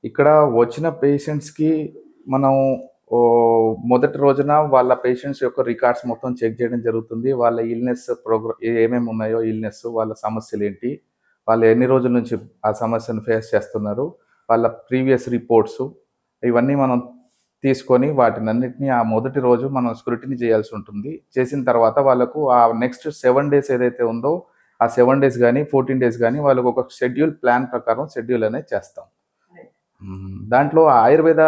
ఇక్కడ వచ్చిన పేషెంట్స్‌కి మనం మొదటి రోజున వాళ్ళ పేషెంట్స్ యొక్క రికార్డ్స్ మొత్తం చెక్ చేయడం జరుగుతుంది. వాళ్ళ ఇల్‌నెస్ ఏమేమి ఉన్నాయో వాళ్ళ సమస్యలేంటి? వాళ్ళు ఎన్ని రోజుల నుంచి ఆ సమస్యను ఫేస్ చేస్తున్నారు? వాళ్ళ ప్రీవియస్ రిపోర్ట్సు ఇవన్నీ మనం తీసుకొని వాటినన్నిటిని ఆ మొదటి రోజు మనం స్క్రూటినీ చేయాల్సి ఉంటుంది. చేసిన తర్వాత వాళ్ళకు ఆ నెక్స్ట్ 7 డేస్ ఏదైతే ఉందో ఆ 7 డేస్ గానీ, 14 డేస్ గానీ వాళ్ళకు ఒక ప్లాన్ ప్రకారం షెడ్యూల్ అనేది చేస్తాం. దాంట్లో ఆయుర్వేద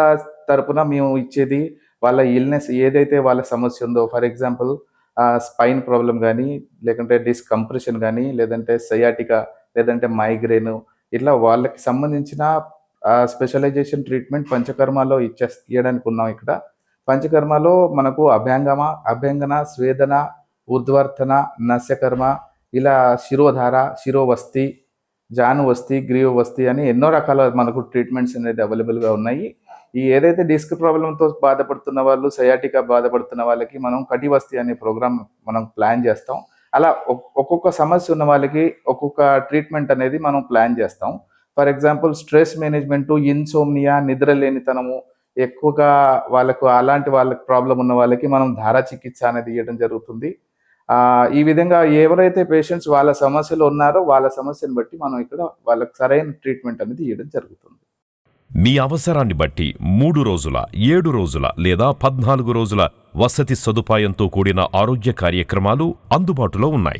తరపున మేము ఇచ్చేది వాళ్ళ ఇల్‌నెస్ ఏదైతే వాళ్ళ సమస్య ఉందో ఫర్ ఎగ్జాంపుల్ స్పైన్ ప్రాబ్లమ్ గానీ, లేకుంటే డిస్క్ కంప్రెషన్ గానీ, లేదంటే సయాటికా, లేదంటే మైగ్రేన్ ఇట్లా వాళ్ళకి సంబంధించిన స్పెషలైజేషన్ ట్రీట్మెంట్ పంచకర్మలో ఇయ్యడానికి ఉన్నాం ఇక్కడ. పంచకర్మలో మనకు అభ్యంగన, స్వేదన, ఉద్వర్తన, నస్యకర్మ ఇలా శిరోధార, శిరోవస్తి, జానువస్తి, గ్రీవవస్తి అని ఎన్నో రకాల మనకు ట్రీట్మెంట్స్ అనేది అవైలబుల్‌గా ఉన్నాయి. ఈ ఏదైతే డిస్క్ ప్రాబ్లమ్‌తో బాధపడుతున్న వాళ్ళు, సయాటికా బాధపడుతున్న వాళ్ళకి మనం కటివస్తి అనే ప్రోగ్రామ్ మనం ప్లాన్ చేస్తాం. అలా ఒక్కొక్క సమస్య ఉన్న వాళ్ళకి ఒక్కొక్క ట్రీట్మెంట్ అనేది మనం ప్లాన్ చేస్తాం. For example stress management, insomnia, నిద్రలేనితనము ఎక్కువగా అలాంటి వాళ్ళకి ప్రాబ్లమ్ ఉన్న వాళ్ళకి మనం ధారా చికిత్స అనేది ఇయ్యడం జరుగుతుంది. ఈ విధంగా ఎవరైతే పేషెంట్స్ వాళ్ళ సమస్యలో ఉన్నారో వాళ్ళ సమస్యను బట్టి మనం ఇక్కడ వాళ్ళకి సరైన ట్రీట్మెంట్ అనేది ఇయ్యడం జరుగుతుంది. మీ అవసరాన్ని బట్టి 3 రోజుల, 7 రోజుల లేదా 14 రోజుల వసతి సదుపాయంతో కూడిన ఆరోగ్య కార్యక్రమాలు అందుబాటులో ఉన్నాయి.